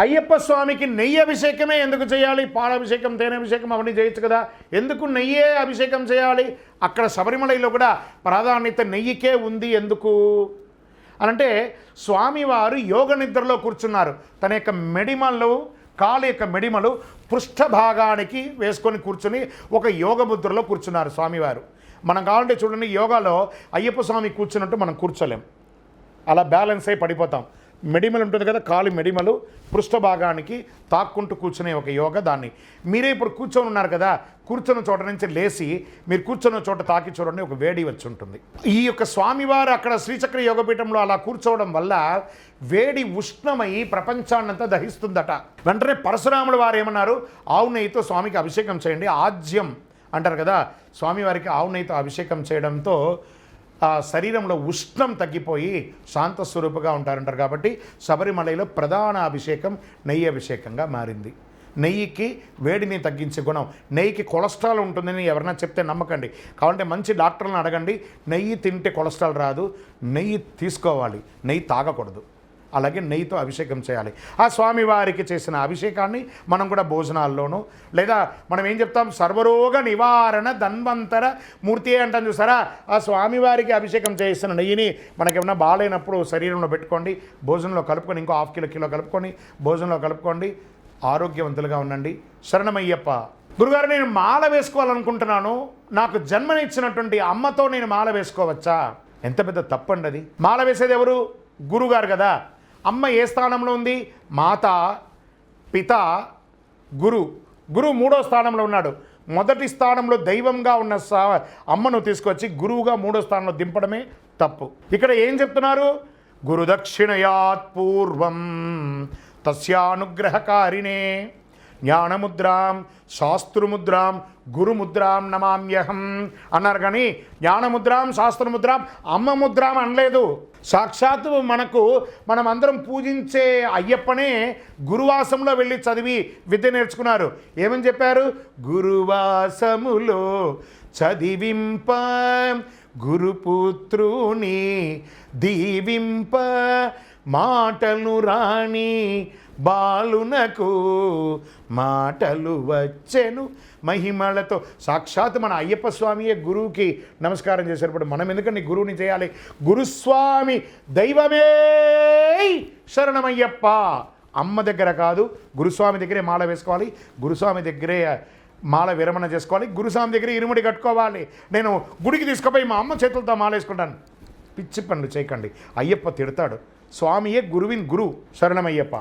అయ్యప్ప స్వామికి నెయ్యి అభిషేకమే ఎందుకు చేయాలి? పాలాభిషేకం, తేనె అభిషేకం అవన్నీ చేయొచ్చు కదా, ఎందుకు నెయ్యే అభిషేకం చేయాలి? అక్కడ శబరిమలలో కూడా ప్రాధాన్యత నెయ్యికే ఉంది ఎందుకు అనంటే, స్వామివారు యోగ నిద్రలో కూర్చున్నారు. తన యొక్క మెడిమలు, కాలు యొక్క మెడిమలు పృష్ఠభాగానికి వేసుకొని కూర్చుని ఒక యోగ ముద్రలో కూర్చున్నారు స్వామివారు. మనం కావాలంటే చూడండి, యోగాలో అయ్యప్ప స్వామి కూర్చున్నట్టు మనం కూర్చోలేం, అలా బ్యాలెన్స్ అయి పడిపోతాం. మెడిమలు ఉంటుంది కదా, కాలు మెడిమలు పృష్ఠభాగానికి తాక్కుంటూ కూర్చునే ఒక యోగ. దాన్ని మీరే ఇప్పుడు కూర్చొని ఉన్నారు కదా, కూర్చున్న చోట నుంచి లేచి మీరు కూర్చున్న చోట తాకి చూడండి, ఒక వేడి వచ్చి ఉంటుంది. ఈ యొక్క స్వామివారు అక్కడ శ్రీచక్ర యోగపీఠంలో అలా కూర్చోవడం వల్ల వేడి ఉష్ణమై ప్రపంచాన్నంతా దహిస్తుందట. వెంటనే పరశురాముల వారు ఏమన్నారు, ఆవు నెయ్యితో స్వామికి అభిషేకం చేయండి. ఆజ్యం అంటారు కదా, స్వామివారికి ఆవు నెయ్యితో అభిషేకం చేయడంతో ఆ శరీరంలో ఉష్ణం తగ్గిపోయి శాంతస్వరూపుగా ఉంటారంటారు. కాబట్టి శబరిమలలో ప్రధాన అభిషేకం నెయ్యి అభిషేకంగా మారింది. నెయ్యికి వేడిని తగ్గించే గుణం. నెయ్యికి కొలెస్ట్రాల్ ఉంటుందని ఎవరైనా చెప్తే నమ్మకండి, కావాలంటే మంచి డాక్టర్లను అడగండి. నెయ్యి తింటే కొలెస్ట్రాల్ రాదు, నెయ్యి తీసుకోవాలి, నెయ్యి తాగకూడదు. అలాగే నెయ్యితో అభిషేకం చేయాలి. ఆ స్వామివారికి చేసిన అభిషేకాన్ని మనం కూడా భోజనాల్లోనూ, లేదా మనం ఏం చెప్తాం, సర్వరోగ నివారణ ధన్వంతర మూర్తి అంటాం చూసారా, ఆ స్వామివారికి అభిషేకం చేసిన నెయ్యిని మనకేమన్నా బాగాలేనప్పుడు శరీరంలో పెట్టుకోండి, భోజనంలో కలుపుకొని, ఇంకో ½ కిలో కలుపుకొని భోజనంలో కలుపుకోండి, ఆరోగ్యవంతులుగా ఉండండి. శరణమయ్యప్ప. గురుగారు, నేను మాల వేసుకోవాలనుకుంటున్నాను, నాకు జన్మనిచ్చినటువంటి అమ్మతో నేను మాల వేసుకోవచ్చా? ఎంత పెద్ద తప్పండి అది. మాల వేసేది ఎవరు? గురుగారు కదా. అమ్మ ఏ స్థానంలో ఉంది? మాత, పిత, గురు. గురువు 3వ స్థానంలో ఉన్నాడు. మొదటి స్థానంలో దైవంగా ఉన్న అమ్మను తీసుకొచ్చి గురువుగా 3వ స్థానంలో దింపడమే తప్పు. ఇక్కడ ఏం చెప్తున్నారు? గురుదక్షిణయాత్ పూర్వం తస్యానుగ్రహకారిణే జ్ఞానముద్రాం శాస్త్రముద్రాం గురుముద్రాం నమామ్యహం అన్నారు. కానీ జ్ఞానముద్రాం శాస్త్రముద్రాం అమ్మ ముద్రాం అనలేదు. సాక్షాత్తు మనమందరం పూజించే అయ్యప్పనే గురువాసంలో వెళ్ళి చదివి విద్య నేర్చుకున్నారు. ఏమని చెప్పారు? గురువాసములో చదివింప గురుపుత్రుని దీవింప మాటలు రాణి బాలునకు మాటలు వచ్చెను మహిమలతో. సాక్షాత్ మన అయ్యప్ప స్వామియే గురువుకి నమస్కారం చేసేటప్పుడు మనం ఎందుకంటే గురువుని చేయాలి? గురుస్వామి దైవమే శరణమయ్యప్ప. అమ్మ దగ్గర కాదు, గురుస్వామి దగ్గరే మాల వేసుకోవాలి, గురుస్వామి దగ్గరే మాల విరమణ చేసుకోవాలి, గురుస్వామి దగ్గర ఇరుముడి కట్టుకోవాలి. నేను గుడికి తీసుకుపోయి మా అమ్మ చేతులతో మాల వేసుకుంటాను, పిచ్చి పనులు చేయకండి, అయ్యప్ప తిడతాడు. స్వామియే గురువిన్ గురు. శరణమయ్యప్ప.